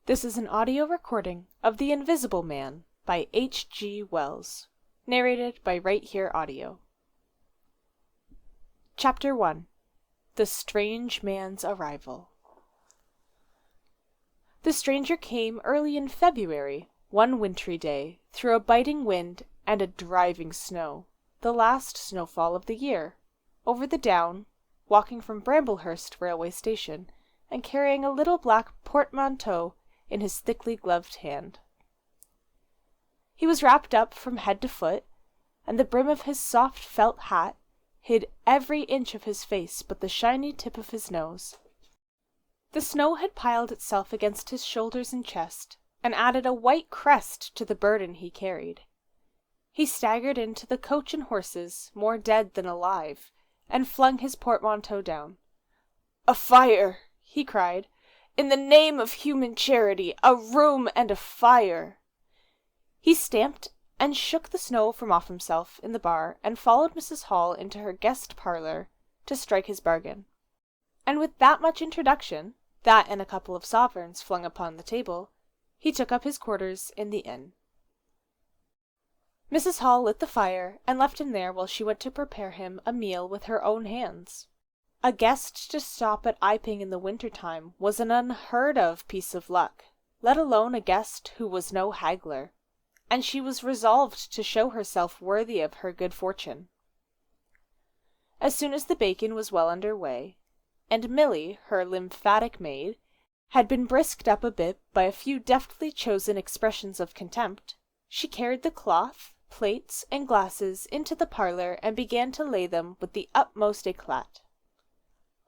This is an audio recording of The Invisible Man by H.G. Wells, narrated by Right Here Audio. Chapter 1. The Strange Man's Arrival. The stranger came early in February, one wintry day, through a biting wind and a driving snow, the last snowfall of the year, over the down, walking from Bramblehurst railway station, and carrying a little black portmanteau in his thickly gloved hand. He was wrapped up from head to foot, and the brim of his soft felt hat hid every inch of his face but the shiny tip of his nose. The snow had piled itself against his shoulders and chest, and added a white crest to the burden he carried. He staggered into the coach and horses, more dead than alive, and flung his portmanteau down. "A fire!" he cried. "In the name of human charity, a room and a fire!" He stamped and shook the snow from off himself in the bar, and followed Mrs. Hall into her guest parlour to strike his bargain. And with that much introduction, that and a couple of sovereigns flung upon the table, he took up his quarters in the inn. Mrs. Hall lit the fire, and left him there while she went to prepare him a meal with her own hands. A guest to stop at Iping in the winter-time was an unheard-of piece of luck, let alone a guest who was no haggler, and she was resolved to show herself worthy of her good fortune. As soon as the bacon was well under way, and Milly, her lymphatic maid, had been brisked up a bit by a few deftly chosen expressions of contempt, she carried the cloth, plates, and glasses into the parlour and began to lay them with the utmost éclat.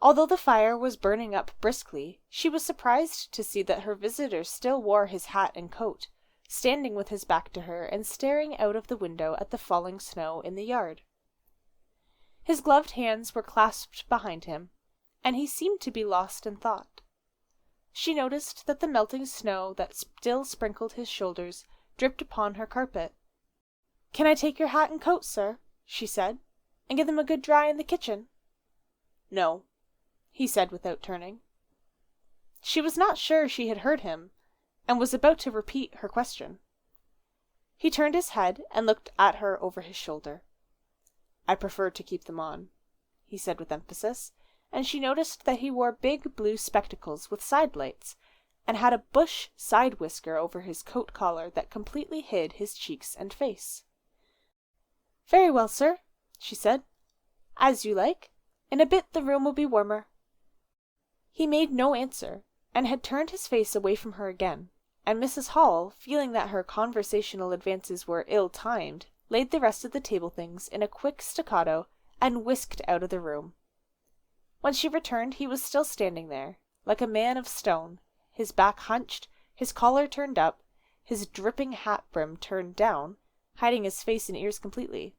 Although the fire was burning up briskly, she was surprised to see that her visitor still wore his hat and coat, standing with his back to her and staring out of the window at the falling snow in the yard. His gloved hands were clasped behind him, and he seemed to be lost in thought. She noticed that the melting snow that still sprinkled his shoulders dripped upon her carpet. "Can I take your hat and coat, sir?" she said, "and give them a good dry in the kitchen?" "No," he said without turning. She was not sure she had heard him, and was about to repeat her question. He turned his head and looked at her over his shoulder. "I prefer to keep them on," he said with emphasis, and she noticed that he wore big blue spectacles with side lights, and had a bush side whisker over his coat collar that completely hid his cheeks and face. "Very well, sir," she said. "As you like. In a bit the room will be warmer." He made no answer, and had turned his face away from her again, and Mrs. Hall, feeling that her conversational advances were ill-timed, laid the rest of the table things in a quick staccato and whisked out of the room. When she returned he was still standing there, like a man of stone, his back hunched, his collar turned up, his dripping hat brim turned down, hiding his face and ears completely.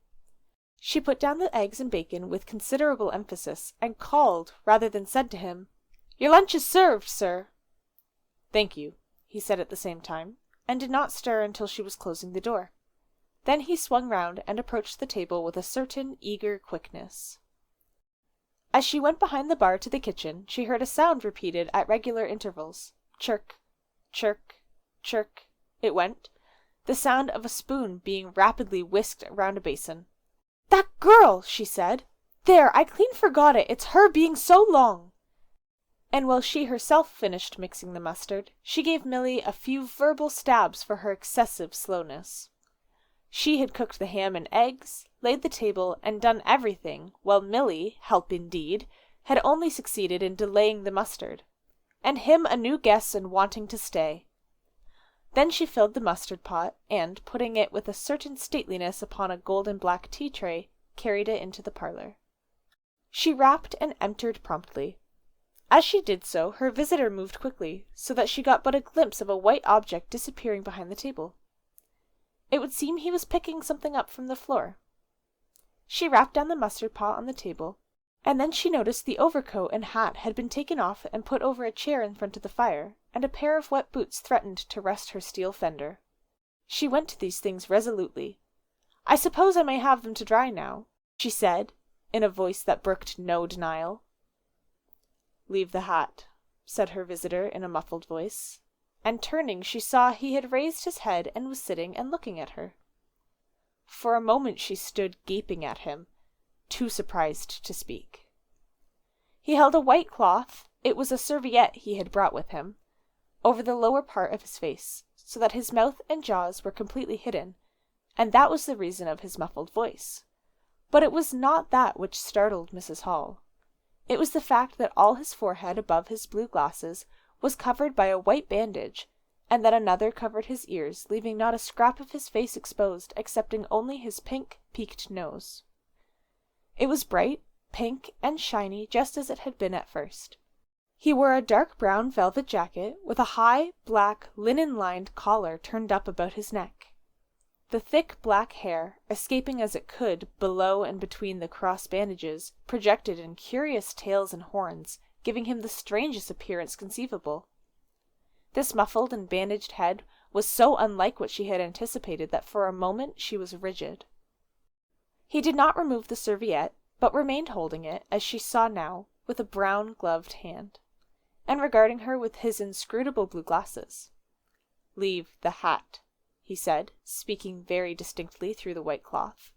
She put down the eggs and bacon with considerable emphasis, and called, rather than said to him, "Your lunch is served, sir." "Thank you," he said at the same time, and did not stir until she was closing the door. Then he swung round and approached the table with a certain eager quickness. As she went behind the bar to the kitchen, she heard a sound repeated at regular intervals. Chirk, chirk, chirk, it went, the sound of a spoon being rapidly whisked round a basin. "That girl!" she said. "There, I clean forgot it. It's her being so long." And while she herself finished mixing the mustard, she gave Milly a few verbal stabs for her excessive slowness. She had cooked the ham and eggs, laid the table, and done everything, while Milly, help indeed, had only succeeded in delaying the mustard, and him a new guest and wanting to stay. Then she filled the mustard pot, and, putting it with a certain stateliness upon a golden black tea-tray, carried it into the parlour. She rapped and entered promptly. As she did so, her visitor moved quickly, so that she got but a glimpse of a white object disappearing behind the table. It would seem he was picking something up from the floor. She rapped down the mustard pot on the table, and then she noticed the overcoat and hat had been taken off and put over a chair in front of the fire, and a pair of wet boots threatened to rest her steel fender. She went to these things resolutely. I suppose I may have them to dry now, she said, in a voice that brooked no denial. Leave the hat, said her visitor in a muffled voice, and turning she saw he had raised his head and was sitting and looking at her. For a moment she stood gaping at him, too surprised to speak. He held a white cloth, it was a serviette he had brought with him, over the lower part of his face, so that his mouth and jaws were completely hidden, and that was the reason of his muffled voice. But it was not that which startled Mrs. Hall. It was the fact that all his forehead above his blue glasses was covered by a white bandage, and that another covered his ears, leaving not a scrap of his face exposed excepting only his pink, peaked nose. It was bright, pink, and shiny just as it had been at first. He wore a dark brown velvet jacket with a high, black, linen-lined collar turned up about his neck. The thick black hair, escaping as it could below and between the cross bandages, projected in curious tails and horns, giving him the strangest appearance conceivable. This muffled and bandaged head was so unlike what she had anticipated that for a moment she was rigid. He did not remove the serviette, but remained holding it, as she saw now, with a brown gloved hand, and regarding her with his inscrutable blue glasses. "Leave the hat," he said, speaking very distinctly through the white cloth.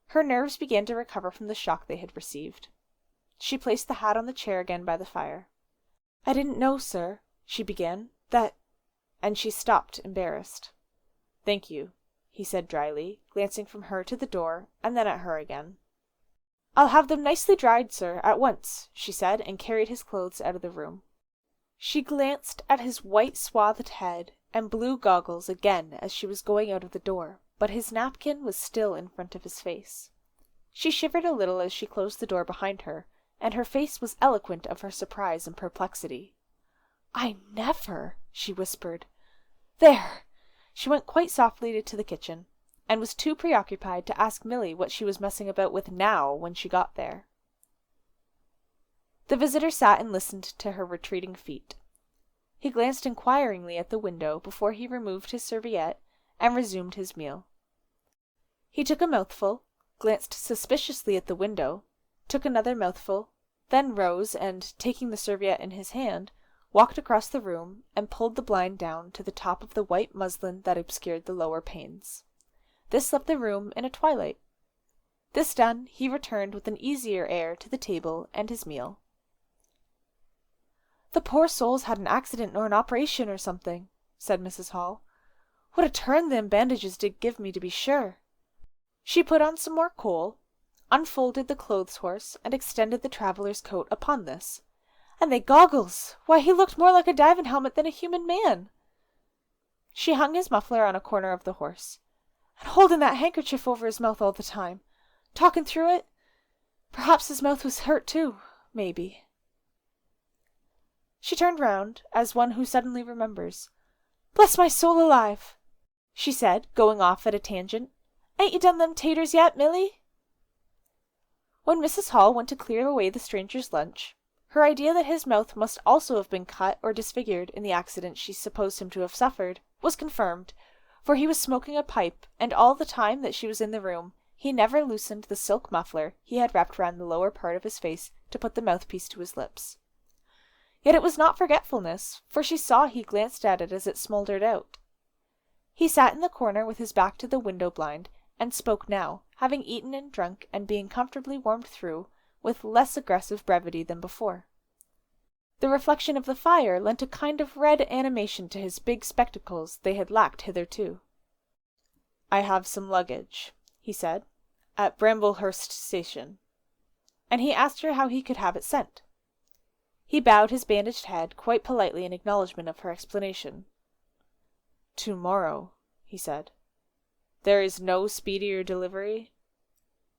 Her nerves began to recover from the shock they had received. She placed the hat on the chair again by the fire. "I didn't know, sir," she began, "that—" and she stopped, embarrassed. "Thank you," he said dryly, glancing from her to the door, and then at her again. "I'll have them nicely dried, sir, at once," she said, and carried his clothes out of the room. She glanced at his white swathed head and blue goggles again as she was going out of the door, but his napkin was still in front of his face. She shivered a little as she closed the door behind her, and her face was eloquent of her surprise and perplexity. "I never," she whispered. "There!" She went quite softly to the kitchen, and was too preoccupied to ask Milly what she was messing about with now when she got there. The visitor sat and listened to her retreating feet. He glanced inquiringly at the window before he removed his serviette and resumed his meal. He took a mouthful, glanced suspiciously at the window, took another mouthful, then rose and, taking the serviette in his hand, walked across the room and pulled the blind down to the top of the white muslin that obscured the lower panes. This left the room in a twilight. This done, he returned with an easier air to the table and his meal. "The poor soul's had an accident or an operation or something," said Mrs. Hall. "What a turn them bandages did give me, to be sure." She put on some more coal, unfolded the clothes horse, and extended the traveller's coat upon this. "And they goggles! Why, he looked more like a diving helmet than a human man." She hung his muffler on a corner of the horse. "And holding that handkerchief over his mouth all the time. Talking through it. Perhaps his mouth was hurt too, maybe." She turned round, as one who suddenly remembers. "Bless my soul alive!" she said, going off at a tangent. "Ain't you done them taters yet, Milly?" When Mrs. Hall went to clear away the stranger's lunch, her idea that his mouth must also have been cut or disfigured in the accident she supposed him to have suffered was confirmed, for he was smoking a pipe, and all the time that she was in the room he never loosened the silk muffler he had wrapped round the lower part of his face to put the mouthpiece to his lips. Yet it was not forgetfulness, for she saw he glanced at it as it smouldered out. He sat in the corner with his back to the window blind, and spoke now, having eaten and drunk and being comfortably warmed through, with less aggressive brevity than before. The reflection of the fire lent a kind of red animation to his big spectacles they had lacked hitherto. "I have some luggage," he said, "at Bramblehurst Station," and he asked her how he could have it sent. He bowed his bandaged head quite politely in acknowledgment of her explanation. "Tomorrow," he said. "There is no speedier delivery?"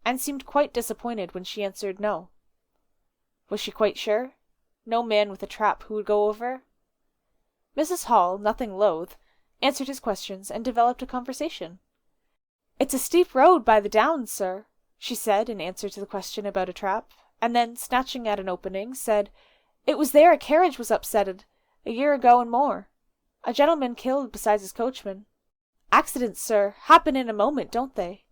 and seemed quite disappointed when she answered no. Was she quite sure? No man with a trap who would go over? Mrs. Hall, nothing loath, answered his questions and developed a conversation. "It's a steep road by the downs, sir," she said in answer to the question about a trap, and then, snatching at an opening, said, "It was there a carriage was upsetted, a year ago and more. A gentleman killed besides his coachman." Accidents, sir, happen in a moment, don't they?"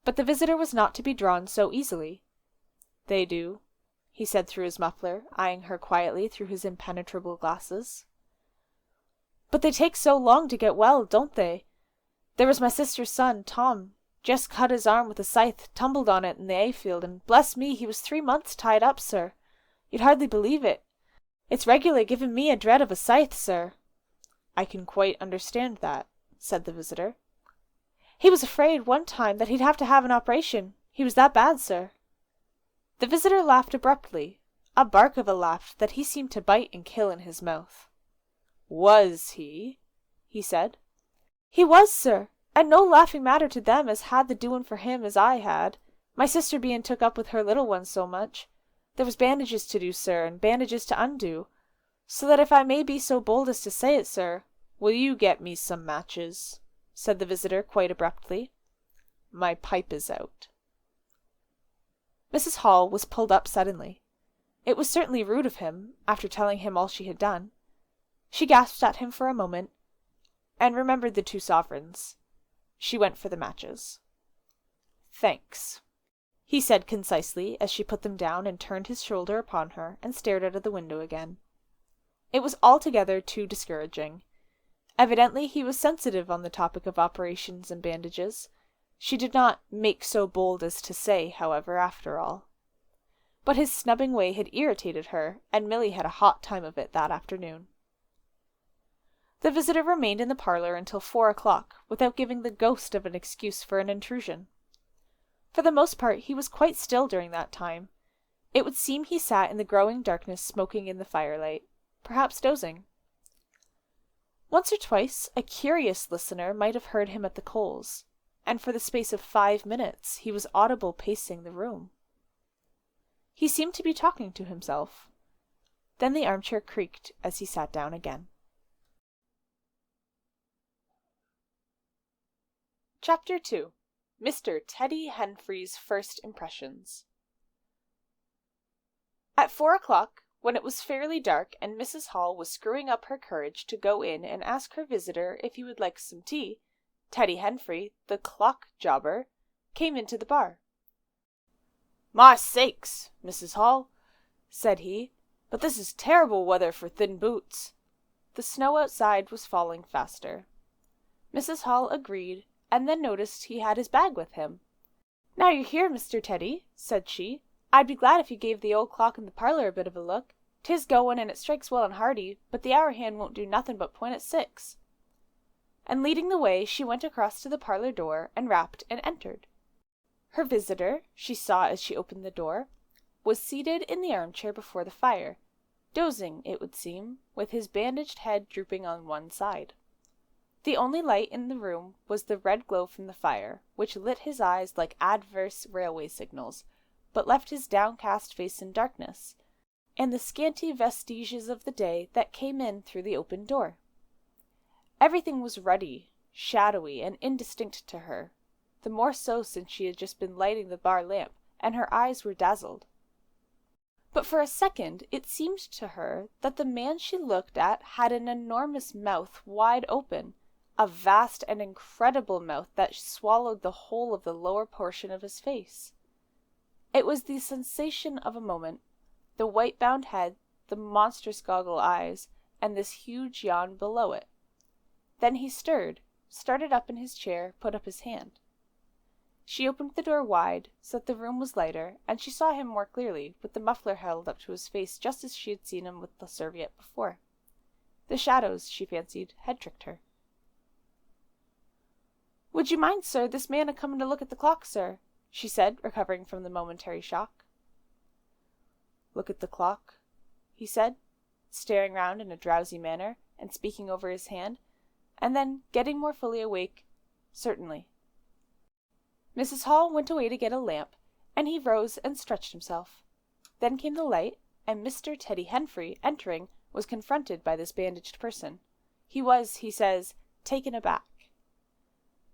But the visitor was not to be drawn so easily. "They do," he said through his muffler, eyeing her quietly through his impenetrable glasses. "But they take so long to get well, don't they? There was my sister's son, Tom, just cut his arm with a scythe, tumbled on it in the 'ayfield, and bless me, he was 3 months tied up, sir. You'd hardly believe it. It's regular given me a dread of a scythe, sir." "I can quite understand that," said the visitor. "He was afraid, one time, that he'd have to have an operation. He was that bad, sir." The visitor laughed abruptly, a bark of a laugh that he seemed to bite and kill in his mouth. "Was he?" he said. "He was, sir, and no laughing matter to them as had the doing for him as I had, my sister being took up with her little one so much. There was bandages to do, sir, and bandages to undo, so that if I may be so bold as to say it, sir—" "Will you get me some matches?" said the visitor quite abruptly. "My pipe is out." Mrs. Hall was pulled up suddenly. It was certainly rude of him, after telling him all she had done. She gasped at him for a moment, and remembered the 2 sovereigns. She went for the matches. "Thanks," he said concisely, as she put them down and turned his shoulder upon her and stared out of the window again. It was altogether too discouraging. Evidently he was sensitive on the topic of operations and bandages. She did not make so bold as to say, however, after all. But his snubbing way had irritated her, and Milly had a hot time of it that afternoon. The visitor remained in the parlour until 4 o'clock, without giving the ghost of an excuse for an intrusion. For the most part he was quite still during that time. It would seem he sat in the growing darkness smoking in the firelight, perhaps dozing. Once or twice a curious listener might have heard him at the coals, and for the space of 5 minutes he was audible pacing the room. He seemed to be talking to himself. Then the armchair creaked as he sat down again. Chapter 2. Mr. Teddy Henfrey's First Impressions. At 4 o'clock, when it was fairly dark and Mrs. Hall was screwing up her courage to go in and ask her visitor if he would like some tea, Teddy Henfrey, the clock jobber, came into the bar. "My sakes, Mrs. Hall," said he, "but this is terrible weather for thin boots." The snow outside was falling faster. Mrs. Hall agreed, and then noticed he had his bag with him. "Now you're here, Mr. Teddy," said she, "I'd be glad if you gave the old clock in the parlour a bit of a look. 'Tis going, and it strikes well and hearty, but the hour hand won't do nothing but point at 6. And leading the way, she went across to the parlour door, and rapped, and entered. Her visitor, she saw as she opened the door, was seated in the armchair before the fire, dozing, it would seem, with his bandaged head drooping on one side. The only light in the room was the red glow from the fire, which lit his eyes like adverse railway signals, but left his downcast face in darkness, and the scanty vestiges of the day that came in through the open door. Everything was ruddy, shadowy, and indistinct to her, the more so since she had just been lighting the bar lamp, and her eyes were dazzled. But for a second it seemed to her that the man she looked at had an enormous mouth wide open, a vast and incredible mouth that swallowed the whole of the lower portion of his face. It was the sensation of a moment, the white-bound head, the monstrous goggle eyes, and this huge yawn below it. Then he started up in his chair, put up his hand. She opened the door wide, so that the room was lighter, and she saw him more clearly, with the muffler held up to his face just as she had seen him with the serviette before. The shadows, she fancied, had tricked her. "Would you mind, sir, this man a-coming to look at the clock, sir?" she said, recovering from the momentary shock. "Look at the clock?" he said, staring round in a drowsy manner, and speaking over his hand, and then, getting more fully awake, "Certainly." Mrs. Hall went away to get a lamp, and he rose and stretched himself. Then came the light, and Mr. Teddy Henfrey, entering, was confronted by this bandaged person. He was, he says, taken aback.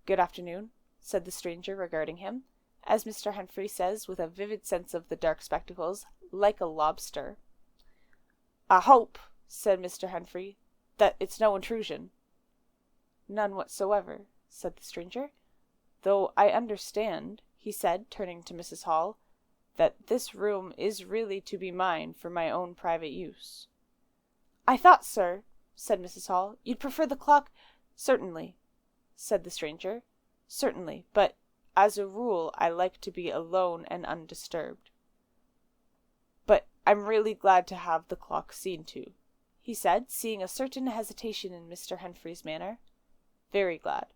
"Good afternoon," said the stranger, regarding him, as Mr. Henfrey says, with a vivid sense of the dark spectacles, like a lobster. "I hope," said Mr. Henfrey, "that it's no intrusion." None whatsoever, said the stranger. Though I understand, he said, turning to Mrs. Hall, that this room is really to be mine for my own private use. I thought, sir, said Mrs. Hall, you'd prefer the clock. Certainly, said the stranger. Certainly, but as a rule I like to be alone and undisturbed. But I'm really glad to have the clock seen to, he said, seeing a certain hesitation in Mr. Henfrey's manner. Very glad.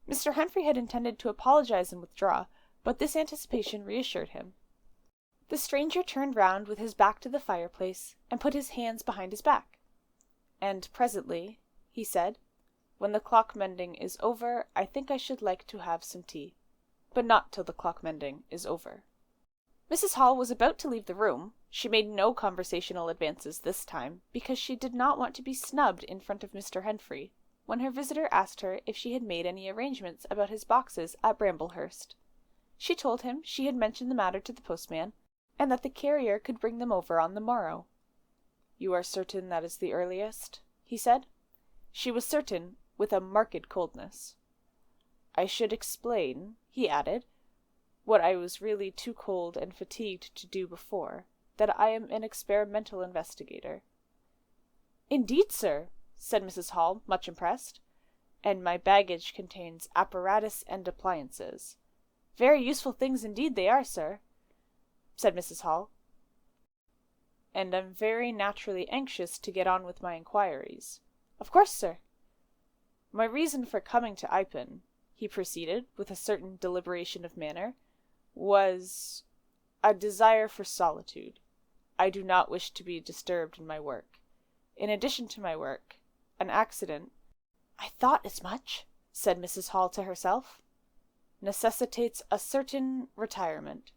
Mr. Henfrey had intended to apologize and withdraw, but this anticipation reassured him. The stranger turned round with his back to the fireplace and put his hands behind his back. And presently, he said, when the clock mending is over, I think I should like to have some tea. But not till the clock mending is over. Mrs. Hall was about to leave the room. She made no conversational advances this time, because she did not want to be snubbed in front of Mr. Henfrey, when her visitor asked her if she had made any arrangements about his boxes at Bramblehurst. She told him she had mentioned the matter to the postman, and that the carrier could bring them over on the morrow. You are certain that is the earliest? He said. She was certain, with a marked coldness. I should explain, he added, what I was really too cold and fatigued to do before, that I am an experimental investigator. Indeed, sir, said Mrs. Hall, much impressed, and my baggage contains apparatus and appliances. Very useful things indeed they are, sir, said Mrs. Hall. And I'm very naturally anxious to get on with my inquiries. Of course, sir. My reason for coming to Ipon, he proceeded, with a certain deliberation of manner, was a desire for solitude. I do not wish to be disturbed in my work. In addition to my work, an accident— I thought as much, said Mrs. Hall to herself— necessitates a certain retirement.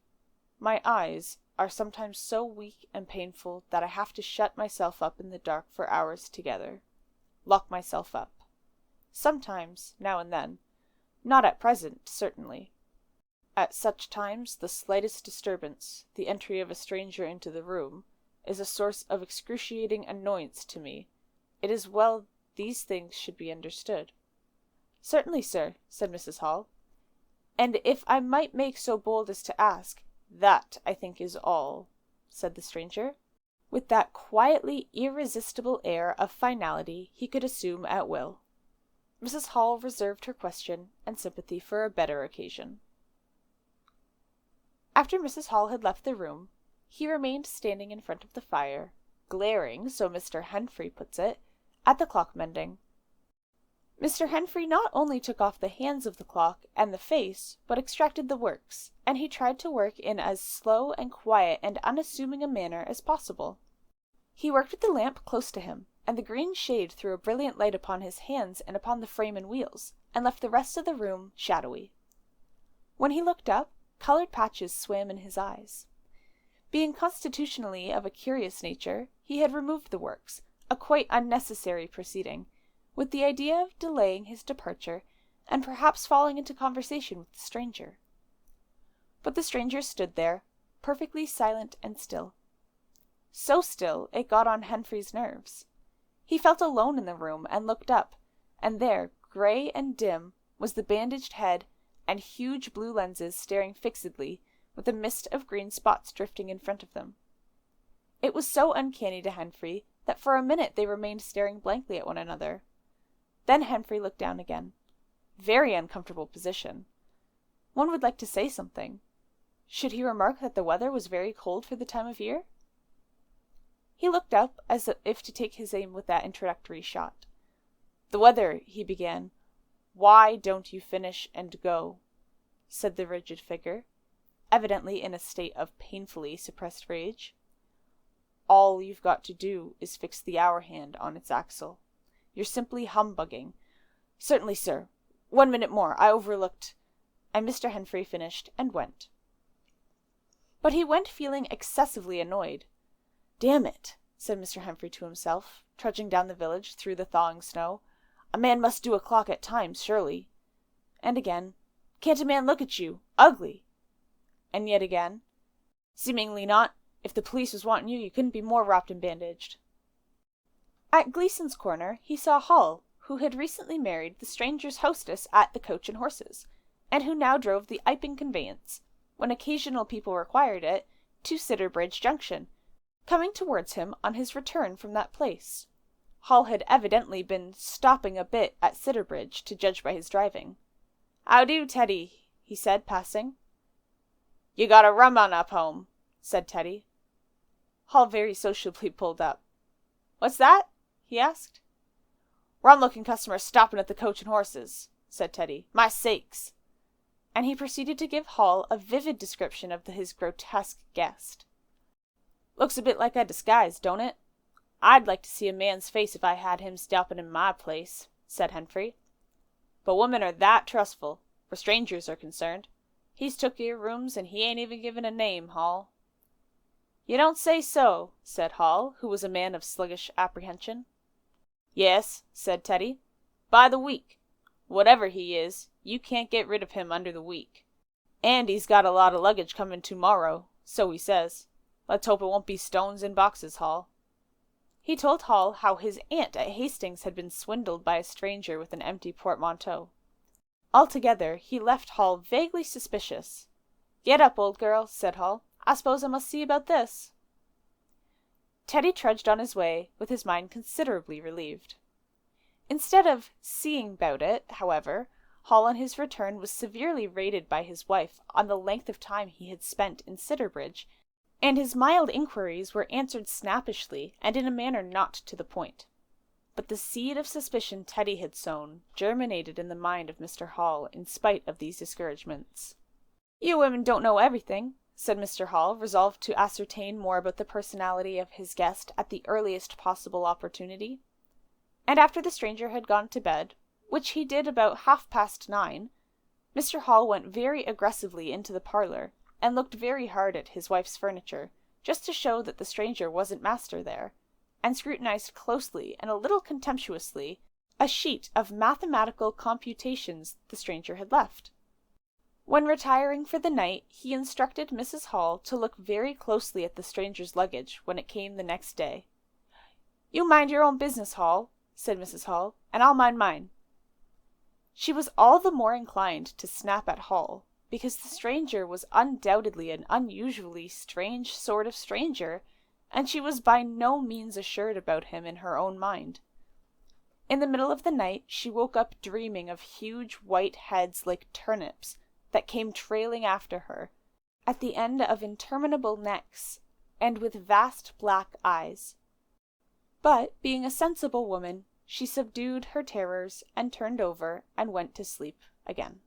My eyes are sometimes so weak and painful that I have to shut myself up in the dark for hours together. Lock myself up. Sometimes, now and then. Not at present, certainly. At such times the slightest disturbance, the entry of a stranger into the room, is a source of excruciating annoyance to me. It is well these things should be understood. Certainly, sir, said Mrs. Hall. And if I might make so bold as to ask, that, I think, is all, said the stranger, with that quietly irresistible air of finality he could assume at will. Mrs. Hall reserved her question and sympathy for a better occasion. After Mrs. Hall had left the room, he remained standing in front of the fire, glaring, so Mr. Henfrey puts it, at the clock mending. Mr. Henfrey not only took off the hands of the clock and the face, but extracted the works, and he tried to work in as slow and quiet and unassuming a manner as possible. He worked with the lamp close to him, and the green shade threw a brilliant light upon his hands and upon the frame and wheels, and left the rest of the room shadowy. When he looked up, coloured patches swam in his eyes. Being constitutionally of a curious nature, he had removed the works, a quite unnecessary proceeding, with the idea of delaying his departure, and perhaps falling into conversation with the stranger. But the stranger stood there, perfectly silent and still. So still it got on Henfrey's nerves. He felt alone in the room and looked up, and there, grey and dim, was the bandaged head and huge blue lenses staring fixedly, with a mist of green spots drifting in front of them. It was so uncanny to Henfrey that for a minute they remained staring blankly at one another. Then Henfrey looked down again. Very uncomfortable position. One would like to say something. Should he remark that the weather was very cold for the time of year? He looked up, as if to take his aim with that introductory shot. "The weather," he began. "Why don't you finish and go?" said the rigid figure, evidently in a state of painfully suppressed rage. "All you've got to do is fix the hour hand on its axle. You're simply humbugging." "Certainly, sir. 1 minute more. I overlooked—" And Mr. Henfrey finished and went. But he went feeling excessively annoyed. "Damn it," said Mr. Henfrey to himself, trudging down the village through the thawing snow. "A man must do a clock at times, surely." And again, "Can't a man look at you? Ugly." And yet again, "Seemingly not. If the police was wanting you, you couldn't be more wrapped and bandaged." At Gleason's corner he saw Hull, who had recently married the stranger's hostess at the Coach and Horses, and who now drove the Iping conveyance, when occasional people required it, to Sidderbridge Junction, coming towards him on his return from that place. Hall had evidently been stopping a bit at Sidderbridge, to judge by his driving. "How do, Teddy?" he said, passing. "You got a rum on up home," said Teddy. Hall very sociably pulled up. "What's that?" he asked. "Rum-looking customer stopping at the Coach and Horses," said Teddy. "My sakes!" And he proceeded to give Hall a vivid description of his grotesque guest. "Looks a bit like a disguise, don't it? I'd like to see a man's face if I had him stopping in my place," said Humphrey. "But women are that trustful, where strangers are concerned. He's took your rooms, and he ain't even given a name, Hall." "You don't say so," said Hall, who was a man of sluggish apprehension. "Yes," said Teddy. "By the week. Whatever he is, you can't get rid of him under the week. And he's got a lot of luggage coming to-morrow, so he says. Let's hope it won't be stones in boxes, Hall." He told Hall how his aunt at Hastings had been swindled by a stranger with an empty portmanteau. Altogether, he left Hall vaguely suspicious. "Get up, old girl," said Hall. "I suppose I must see about this." Teddy trudged on his way, with his mind considerably relieved. Instead of "seeing about it," however, Hall on his return was severely rated by his wife on the length of time he had spent in Sidderbridge, and his mild inquiries were answered snappishly and in a manner not to the point. But the seed of suspicion Teddy had sown germinated in the mind of Mr. Hall in spite of these discouragements. "You women don't know everything," said Mr. Hall, resolved to ascertain more about the personality of his guest at the earliest possible opportunity. And after the stranger had gone to bed, which he did about 9:30, Mr. Hall went very aggressively into the parlour, and looked very hard at his wife's furniture, just to show that the stranger wasn't master there, and scrutinized closely and a little contemptuously a sheet of mathematical computations the stranger had left. When retiring for the night, he instructed Mrs. Hall to look very closely at the stranger's luggage when it came the next day. "You mind your own business, Hall," said Mrs. Hall, "and I'll mind mine." She was all the more inclined to snap at Hall, because the stranger was undoubtedly an unusually strange sort of stranger, and she was by no means assured about him in her own mind. In the middle of the night she woke up dreaming of huge white heads like turnips that came trailing after her, at the end of interminable necks, and with vast black eyes. But, being a sensible woman, she subdued her terrors and turned over and went to sleep again.